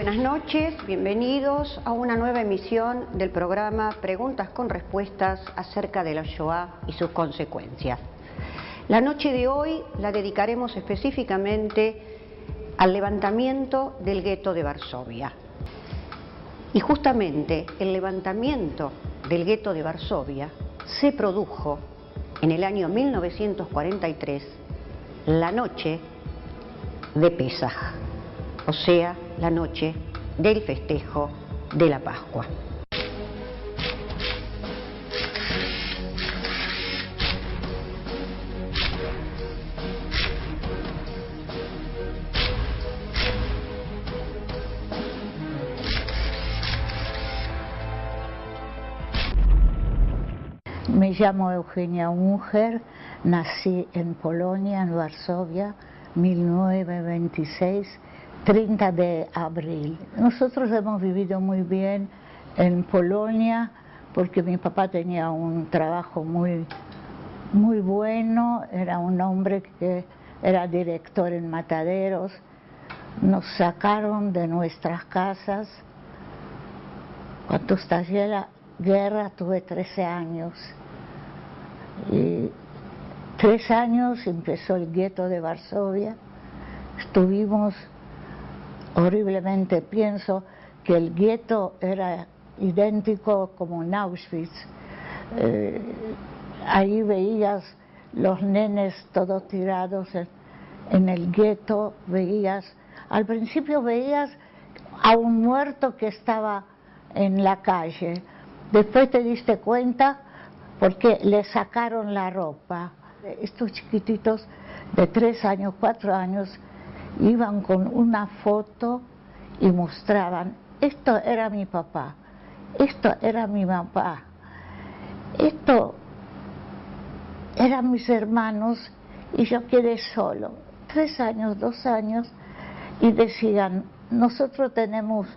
Buenas noches, bienvenidos a una nueva emisión del programa Preguntas con Respuestas acerca de la Shoah y sus consecuencias. La noche de hoy la dedicaremos específicamente al levantamiento del gueto de Varsovia. Y justamente el levantamiento del gueto de Varsovia se produjo en el año 1943, la noche de Pesaj, o sea, la noche del festejo de la Pascua. Me llamo Eugenia Unger, nací en Polonia, en Varsovia, 1926, 30 de abril. Nosotros hemos vivido muy bien en Polonia porque mi papá tenía un trabajo muy bueno, era un hombre que era director en mataderos. Nos sacaron de nuestras casas. Cuando estalló la guerra tuve 13 años. Y 3 años empezó el gueto de Varsovia. Estuvimos horriblemente, pienso que el gueto era idéntico como en Auschwitz. Ahí veías los nenes todos tirados en el gueto, al principio veías a un muerto que estaba en la calle, después te diste cuenta porque le sacaron la ropa. Estos chiquititos de 3 años, 4 años, iban con una foto y mostraban: esto era mi papá, esto era mi mamá, esto eran mis hermanos y yo quedé solo. 3 años, 2 años, y decían: nosotros tenemos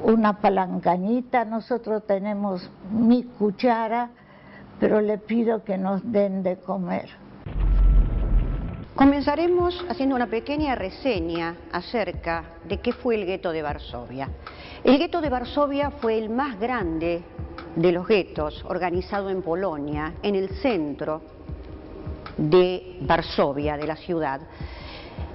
una palanganita, nosotros tenemos mi cuchara, pero le pido que nos den de comer. Comenzaremos haciendo una pequeña reseña acerca de qué fue el gueto de Varsovia. El gueto de Varsovia fue el más grande de los guetos organizado en Polonia, en el centro de Varsovia, de la ciudad,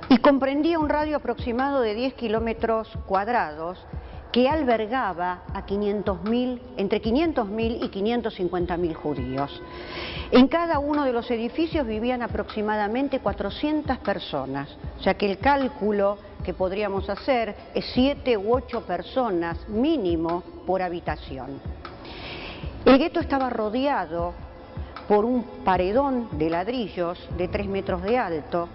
y comprendía un radio aproximado de 10 kilómetros cuadrados que albergaba a entre 500.000 y 550.000 judíos. En cada uno de los edificios vivían aproximadamente 400 personas, o sea que el cálculo que podríamos hacer es 7 u 8 personas mínimo por habitación. El gueto estaba rodeado por un paredón de ladrillos de 3 metros de alto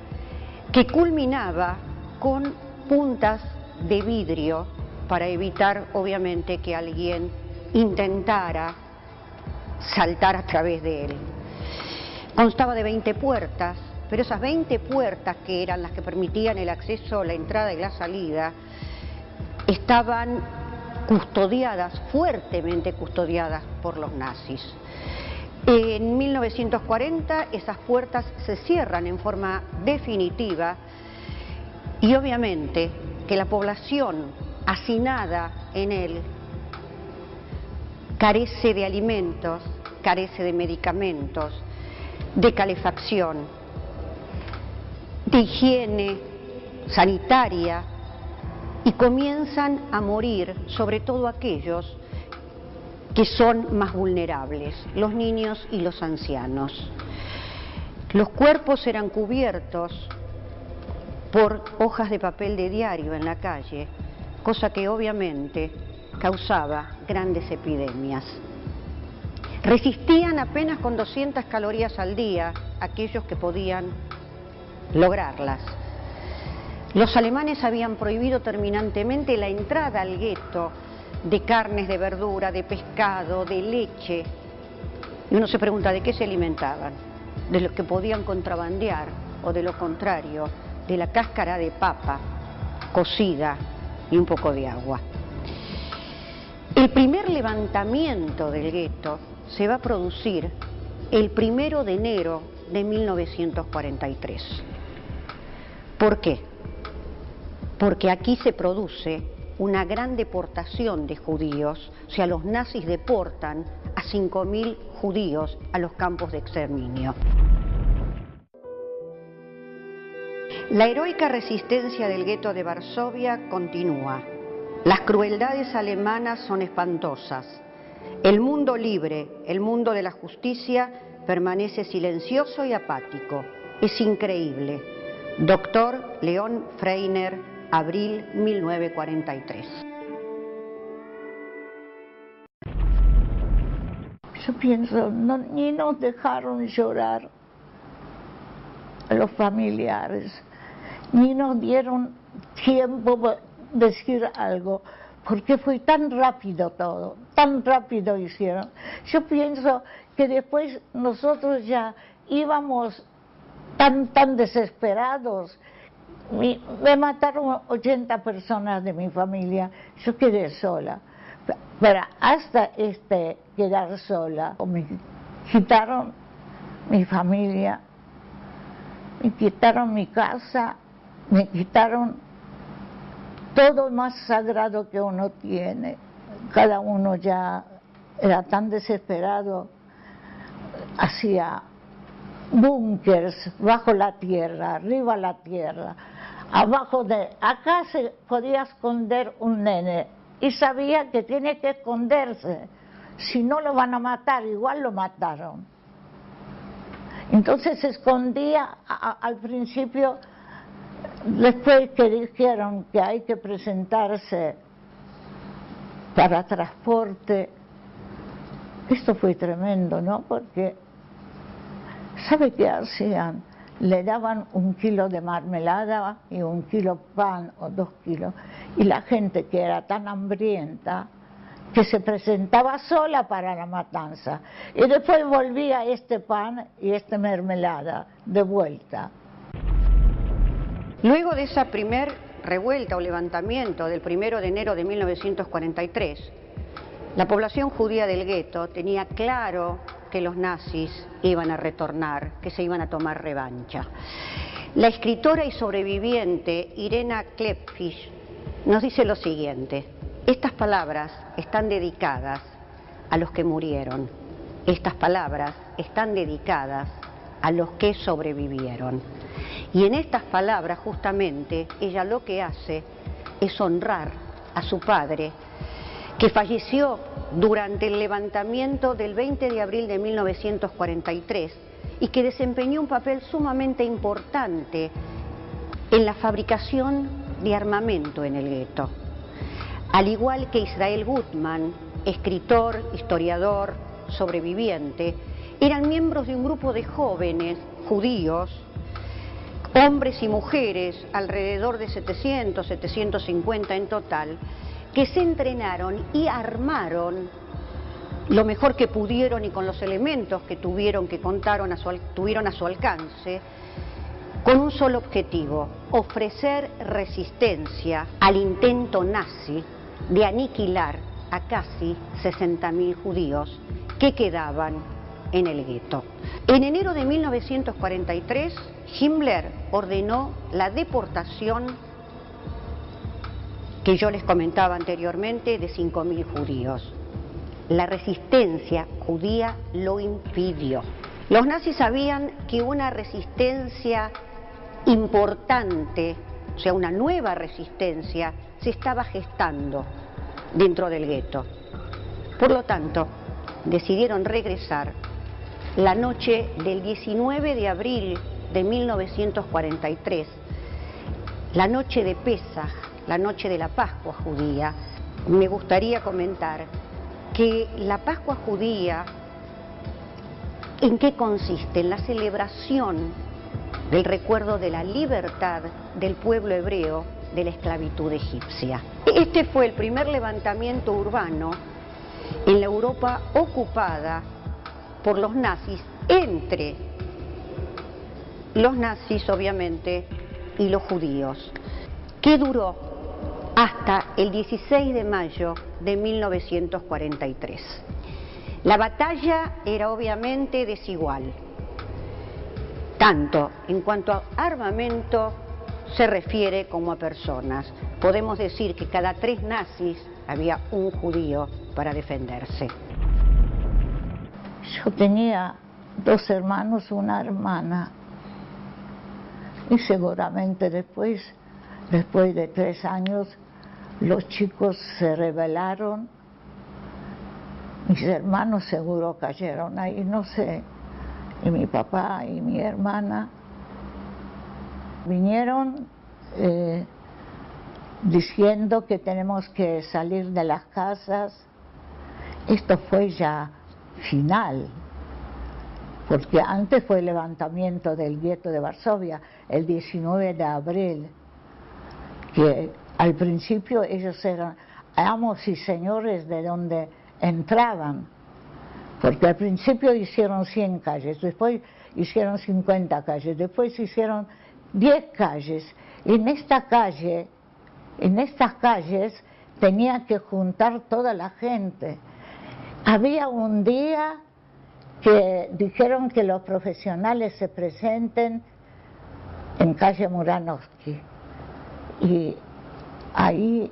que culminaba con puntas de vidrio para evitar, obviamente, que alguien intentara saltar a través de él. Constaba de 20 puertas, pero esas 20 puertas, que eran las que permitían el acceso, la entrada y la salida, estaban custodiadas, fuertemente custodiadas por los nazis. En 1940 esas puertas se cierran en forma definitiva y obviamente que la población hacinada en él carece de alimentos, carece de medicamentos, de calefacción, de higiene sanitaria, y comienzan a morir sobre todo aquellos que son más vulnerables, los niños y los ancianos. Los cuerpos eran cubiertos por hojas de papel de diario en la calle, cosa que obviamente causaba grandes epidemias. Resistían apenas con 200 calorías al día aquellos que podían lograrlas. Los alemanes habían prohibido terminantemente la entrada al gueto de carnes, de verdura, de pescado, de leche. Y uno se pregunta, ¿de qué se alimentaban? ¿De lo que podían contrabandear o de lo contrario, de la cáscara de papa cocida y un poco de agua? El primer levantamiento del gueto se va a producir el 1 de enero de 1943. ¿Por qué? Porque aquí se produce una gran deportación de judíos, o sea, los nazis deportan a 5.000 judíos a los campos de exterminio. La heroica resistencia del gueto de Varsovia continúa. Las crueldades alemanas son espantosas. El mundo libre, el mundo de la justicia, permanece silencioso y apático. Es increíble. Doctor León Freiner, abril 1943. Yo pienso, ni nos dejaron llorar a los familiares, ni nos dieron tiempo para decir algo, porque fue tan rápido todo, tan rápido hicieron. Yo pienso que después nosotros ya íbamos tan desesperados. Me mataron 80 personas de mi familia, yo quedé sola. Pero hasta quedar sola, me quitaron mi familia, me quitaron mi casa, me quitaron todo más sagrado que uno tiene. Cada uno ya era tan desesperado, hacía búnkers bajo la tierra, arriba la tierra, acá se podía esconder un nene y sabía que tiene que esconderse, si no lo van a matar, igual lo mataron. Entonces se escondía al principio. Después que dijeron que hay que presentarse para transporte, esto fue tremendo, ¿no? Porque, ¿sabe qué hacían? Le daban 1 kilo de marmelada y 1 kilo pan o 2 kilos, y la gente que era tan hambrienta que se presentaba sola para la matanza, y después volvía este pan y esta mermelada de vuelta. Luego de esa primer revuelta o levantamiento del 1 de enero de 1943, la población judía del gueto tenía claro que los nazis iban a retornar, que se iban a tomar revancha. La escritora y sobreviviente Irena Klepfish nos dice lo siguiente: estas palabras están dedicadas a los que murieron, estas palabras están dedicadas a los que sobrevivieron. Y en estas palabras, justamente, ella lo que hace es honrar a su padre, que falleció durante el levantamiento del 20 de abril de 1943 y que desempeñó un papel sumamente importante en la fabricación de armamento en el gueto. Al igual que Israel Gutman, escritor, historiador, sobreviviente, eran miembros de un grupo de jóvenes judíos, hombres y mujeres, alrededor de 700, 750 en total, que se entrenaron y armaron lo mejor que pudieron y con los elementos que tuvieron a su alcance, con un solo objetivo: ofrecer resistencia al intento nazi de aniquilar a casi 60.000 judíos que quedaban en el gueto. En enero de 1943, Himmler ordenó la deportación, que yo les comentaba anteriormente, de 5.000 judíos. La resistencia judía lo impidió. Los nazis sabían que una resistencia importante, o sea, una nueva resistencia, se estaba gestando dentro del gueto. Por lo tanto, decidieron regresar la noche del 19 de abril de 1943, la noche de Pesaj, la noche de la Pascua judía. Me gustaría comentar que la Pascua judía, ¿en qué consiste? En la celebración del recuerdo de la libertad del pueblo hebreo de la esclavitud egipcia. Este fue el primer levantamiento urbano en la Europa ocupada por los nazis, entre los nazis obviamente y los judíos, que duró hasta el 16 de mayo de 1943. La batalla era obviamente desigual, tanto en cuanto a armamento, se refiere como a personas. Podemos decir que cada 3 nazis había un judío para defenderse. Yo tenía 2 hermanos, una hermana, y seguramente después de 3 años, los chicos se rebelaron, mis hermanos seguro cayeron ahí, no sé, y mi papá y mi hermana vinieron diciendo que tenemos que salir de las casas. Esto fue ya final, porque antes fue el levantamiento del gueto de Varsovia, el 19 de abril, que al principio ellos eran amos y señores de donde entraban, porque al principio hicieron 100 calles, después hicieron 50 calles, después hicieron 10 calles, y en estas calles tenía que juntar toda la gente. Había un día que dijeron que los profesionales se presenten en calle Muranovsky, y ahí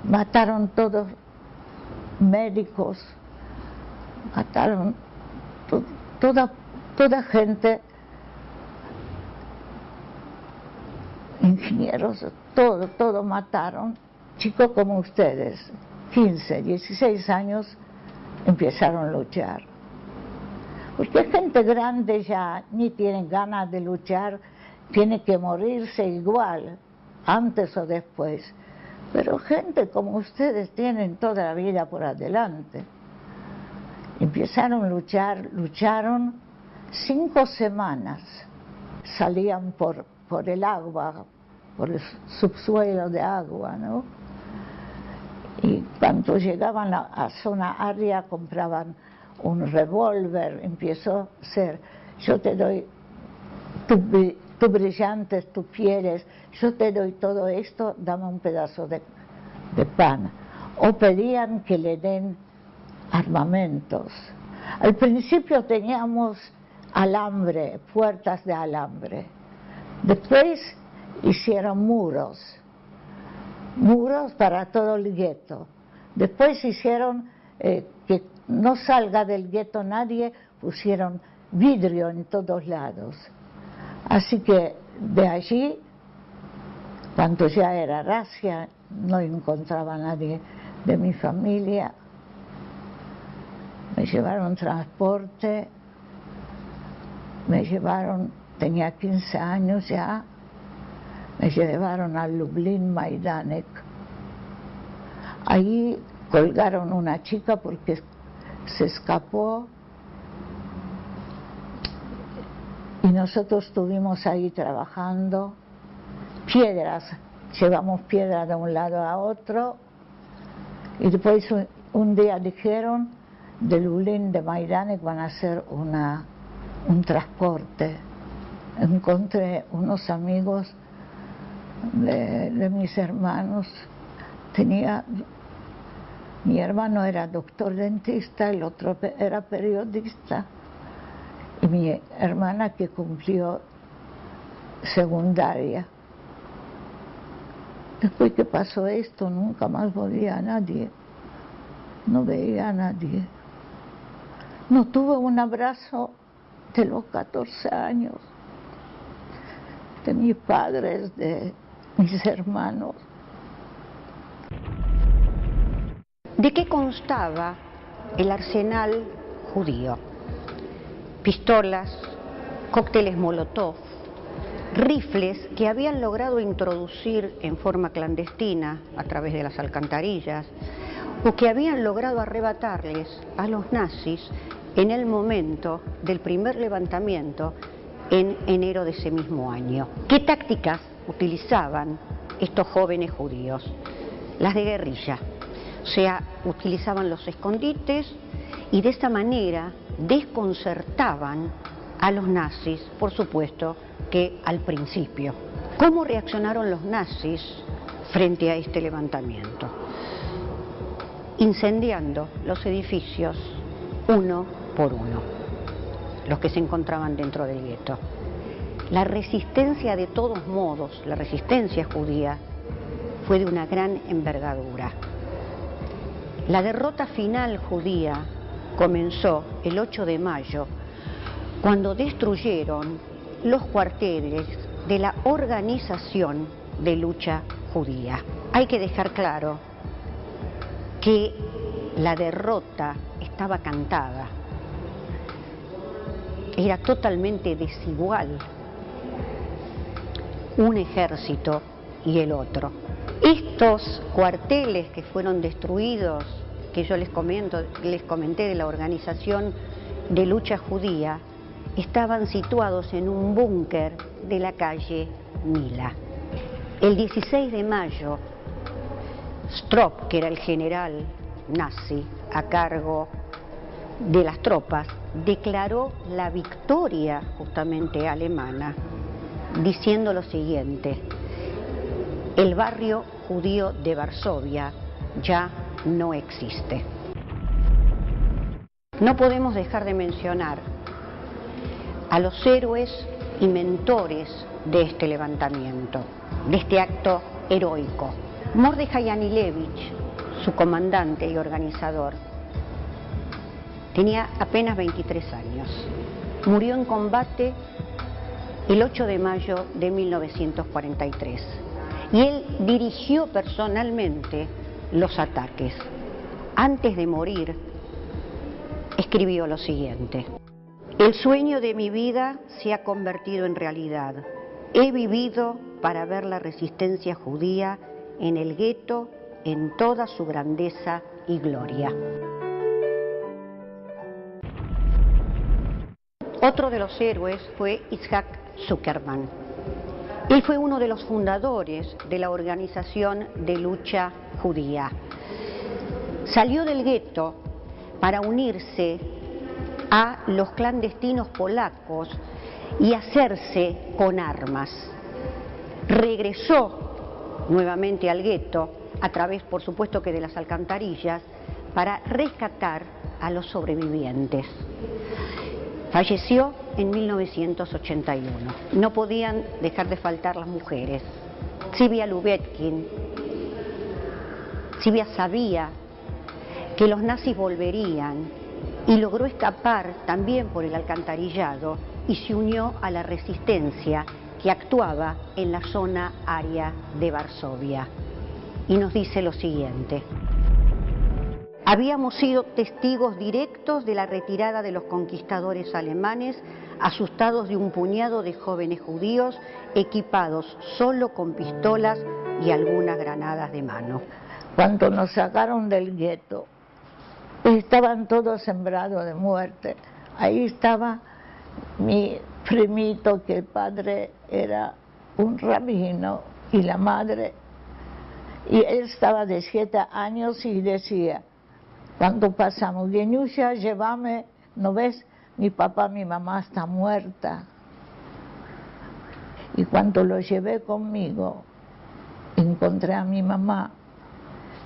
mataron todos médicos, mataron toda gente, ingenieros, todo mataron. Chicos como ustedes, 15, 16 años, empezaron a luchar. Porque gente grande ya ni tienen ganas de luchar, tiene que morirse igual, antes o después. Pero gente como ustedes tienen toda la vida por adelante. Empezaron a luchar, lucharon 5 semanas. Salían por el agua, por el subsuelo de agua, ¿no? Y cuando llegaban a zona aria compraban un revólver, empezó a ser, yo te doy tus brillantes, tus pieles, yo te doy todo esto, dame un pedazo de pan. O pedían que le den armamentos. Al principio teníamos alambre, puertas de alambre. Después hicieron muros para todo el gueto. Después hicieron que no salga del gueto nadie, pusieron vidrio en todos lados. Así que de allí, cuando ya era racia, no encontraba a nadie de mi familia. Me llevaron transporte, me llevaron, tenía 15 años ya, me llevaron a Lublin, Majdanek. Ahí colgaron una chica porque se escapó y nosotros estuvimos ahí trabajando. Piedras, llevamos piedras de un lado a otro, y después un día dijeron de Lublin, de Majdanek, van a hacer un transporte. Encontré unos amigos de mis hermanos. Mi hermano era doctor dentista, el otro era periodista, y mi hermana que cumplió secundaria. Después que pasó esto, nunca más volví a nadie, no veía a nadie. No tuve un abrazo de los 14 años, de mis padres, de mis hermanos. ¿De qué constaba el arsenal judío? Pistolas, cócteles Molotov, rifles que habían logrado introducir en forma clandestina a través de las alcantarillas, o que habían logrado arrebatarles a los nazis en el momento del primer levantamiento en enero de ese mismo año. ¿Qué tácticas utilizaban estos jóvenes judíos? Las de guerrilla. O sea, utilizaban los escondites y de esta manera desconcertaban a los nazis, por supuesto que al principio. ¿Cómo reaccionaron los nazis frente a este levantamiento? Incendiando los edificios uno por uno, los que se encontraban dentro del gueto. La resistencia de todos modos, la resistencia judía, fue de una gran envergadura. La derrota final judía comenzó el 8 de mayo, cuando destruyeron los cuarteles de la Organización de Lucha Judía. Hay que dejar claro que la derrota estaba cantada, era totalmente desigual un ejército y el otro. Estos cuarteles que fueron destruidos, que yo les comenté de la Organización de Lucha Judía, estaban situados en un búnker de la calle Mila. El 16 de mayo, Stroop, que era el general nazi a cargo de las tropas, declaró la victoria justamente alemana, diciendo lo siguiente: el barrio judío de Varsovia ya no existe. No podemos dejar de mencionar a los héroes y mentores de este levantamiento, de este acto heroico. Mordechai Anilevich, su comandante y organizador, tenía apenas 23 años. Murió en combate el 8 de mayo de 1943. Y él dirigió personalmente los ataques. Antes de morir, escribió lo siguiente: el sueño de mi vida se ha convertido en realidad. He vivido para ver la resistencia judía en el gueto en toda su grandeza y gloria. Otro de los héroes fue Itzhak Zuckerman. Él fue uno de los fundadores de la Organización de Lucha Judía. Salió del gueto para unirse a los clandestinos polacos y hacerse con armas. Regresó nuevamente al gueto, a través, por supuesto, que de las alcantarillas, para rescatar a los sobrevivientes. Falleció en 1981. No podían dejar de faltar las mujeres. Sivia Lubetkin. Sivia sabía que los nazis volverían y logró escapar también por el alcantarillado y se unió a la resistencia que actuaba en la zona área de Varsovia. Y nos dice lo siguiente: habíamos sido testigos directos de la retirada de los conquistadores alemanes, asustados de un puñado de jóvenes judíos equipados solo con pistolas y algunas granadas de mano. Cuando nos sacaron del gueto, estaban todos sembrados de muerte. Ahí estaba mi primito, que el padre era un rabino y la madre, y él estaba de 7 años y decía, cuando pasamos, Geniusha, llévame, ¿no ves? Mi papá, mi mamá está muerta. Y cuando lo llevé conmigo, encontré a mi mamá,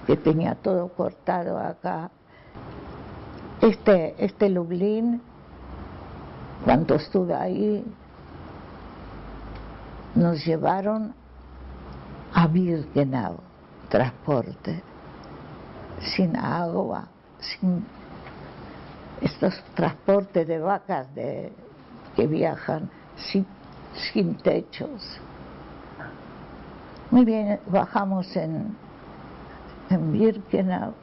que tenía todo cortado acá. Este Lublin, cuando estuve ahí, nos llevaron a Birkenau, transporte, sin agua, sin estos transportes de vacas que viajan sin techos. Muy bien, bajamos en Birkenau.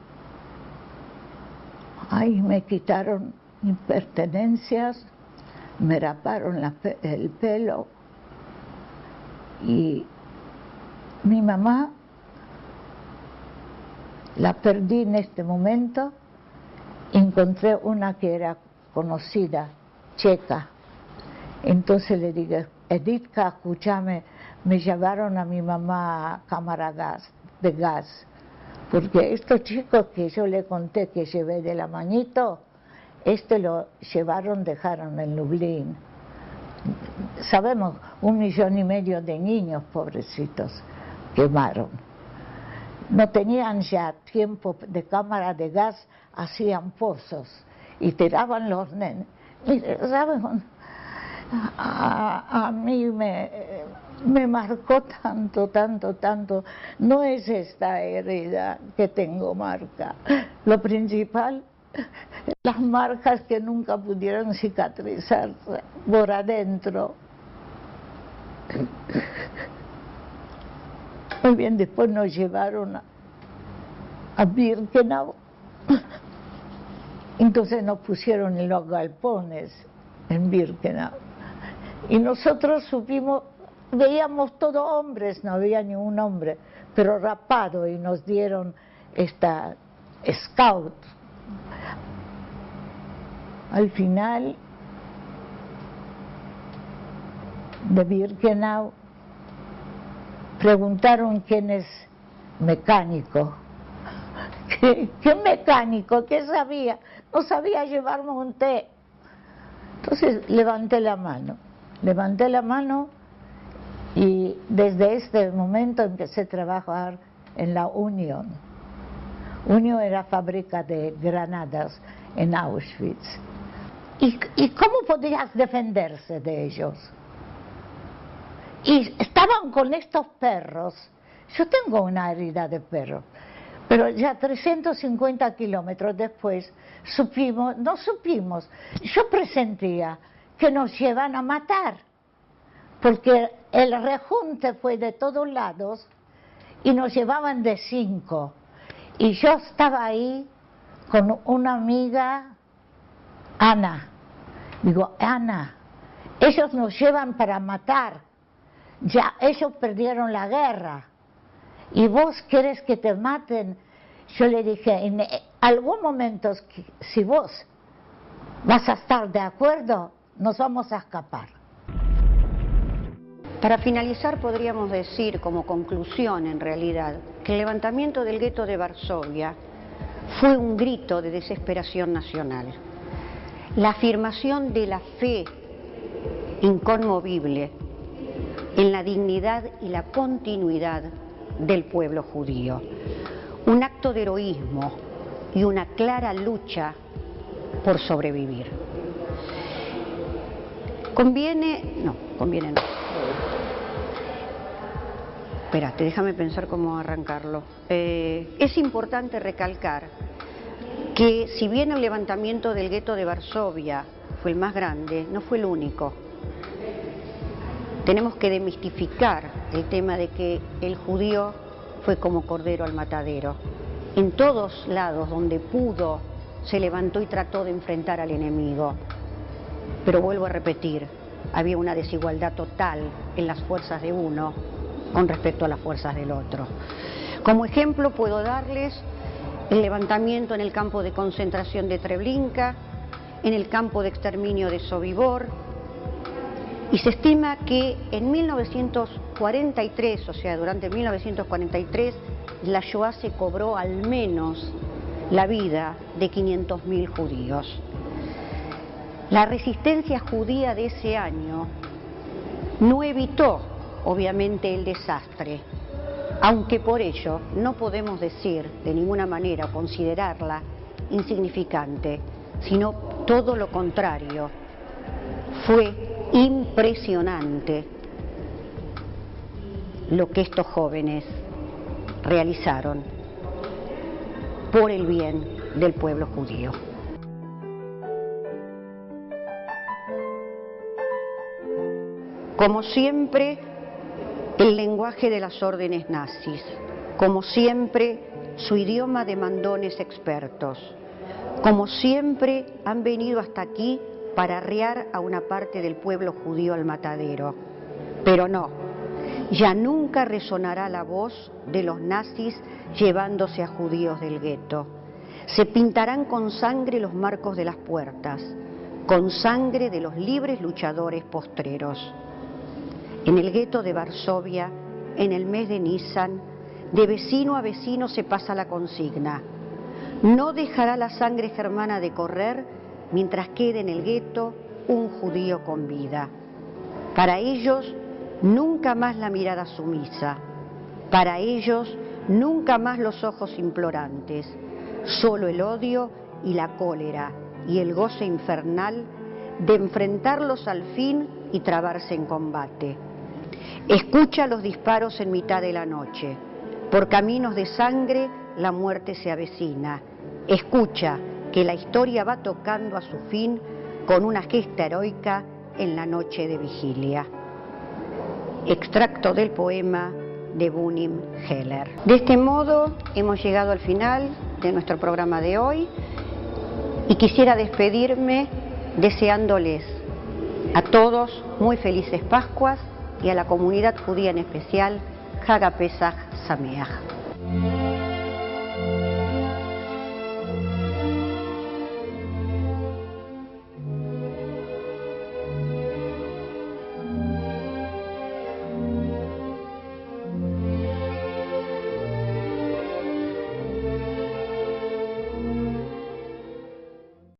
Ahí me quitaron mis pertenencias, me raparon el pelo y mi mamá la perdí en este momento. Encontré una que era conocida, checa. Entonces le dije, Editka, escúchame, me llevaron a mi mamá a cámara de gas, porque estos chicos que yo le conté que llevé de la manito, lo llevaron, dejaron en Lublin. Sabemos, 1,5 millones de niños pobrecitos quemaron. No tenían ya tiempo de cámara de gas, hacían pozos y tiraban los nenes. ¿Saben? a mí me marcó tanto, tanto, tanto. No es esta herida que tengo marca. Lo principal, las marcas que nunca pudieron cicatrizar por adentro. Muy bien, después nos llevaron a Birkenau. Entonces nos pusieron en los galpones en Birkenau. Y nosotros supimos, veíamos todos hombres, no había ni un hombre, pero rapado, y nos dieron esta scout. Al final de Birkenau preguntaron quién es mecánico. ¿Qué mecánico? ¿Qué sabía? No sabía llevarme un té. Entonces levanté la mano y desde este momento empecé a trabajar en la Unión. Unión era fábrica de granadas en Auschwitz. ¿Y cómo podías defenderse de ellos? Y estaban con estos perros. Yo tengo una herida de perro, pero ya 350 kilómetros después no supimos, yo presentía que nos llevan a matar, porque el rejunte fue de todos lados y nos llevaban de 5. Y yo estaba ahí con una amiga, Ana. Digo, Ana, ellos nos llevan para matar, ya ellos perdieron la guerra y vos querés que te maten. Yo le dije, en algún momento, si vos vas a estar de acuerdo, nos vamos a escapar. Para finalizar, podríamos decir, como conclusión en realidad, que el levantamiento del gueto de Varsovia fue un grito de desesperación nacional. La afirmación de la fe inconmovible en la dignidad y la continuidad del pueblo judío. Un acto de heroísmo y una clara lucha por sobrevivir. Conviene no. Espérate, déjame pensar cómo arrancarlo. Es importante recalcar que si bien el levantamiento del gueto de Varsovia fue el más grande, no fue el único. Tenemos que demistificar el tema de que el judío fue como cordero al matadero. En todos lados donde pudo, se levantó y trató de enfrentar al enemigo. Pero vuelvo a repetir, había una desigualdad total en las fuerzas de uno con respecto a las fuerzas del otro. Como ejemplo puedo darles el levantamiento en el campo de concentración de Treblinka, en el campo de exterminio de Sobibor, y se estima que en 1943, o sea, durante 1943, la Shoah se cobró al menos la vida de 500.000 judíos. La resistencia judía de ese año no evitó, obviamente, el desastre, aunque por ello no podemos decir de ninguna manera o considerarla insignificante, sino todo lo contrario. Fue impresionante lo que estos jóvenes realizaron por el bien del pueblo judío. Como siempre, el lenguaje de las órdenes nazis, como siempre, su idioma de mandones expertos, como siempre han venido hasta aquí para arrear a una parte del pueblo judío al matadero. Pero no, ya nunca resonará la voz de los nazis llevándose a judíos del gueto. Se pintarán con sangre los marcos de las puertas, con sangre de los libres luchadores postreros. En el gueto de Varsovia, en el mes de Nisan, de vecino a vecino se pasa la consigna: no dejará la sangre germana de correr mientras quede en el gueto un judío con vida. Para ellos, nunca más la mirada sumisa. Para ellos, nunca más los ojos implorantes. Solo el odio y la cólera y el goce infernal de enfrentarlos al fin y trabarse en combate. Escucha los disparos en mitad de la noche. Por caminos de sangre la muerte se avecina. Escucha que la historia va tocando a su fin con una gesta heroica en la noche de vigilia. Extracto del poema de Bunim Heller. De este modo hemos llegado al final de nuestro programa de hoy y quisiera despedirme deseándoles a todos muy felices Pascuas y a la comunidad judía en especial, Hag HaPesach Sameach.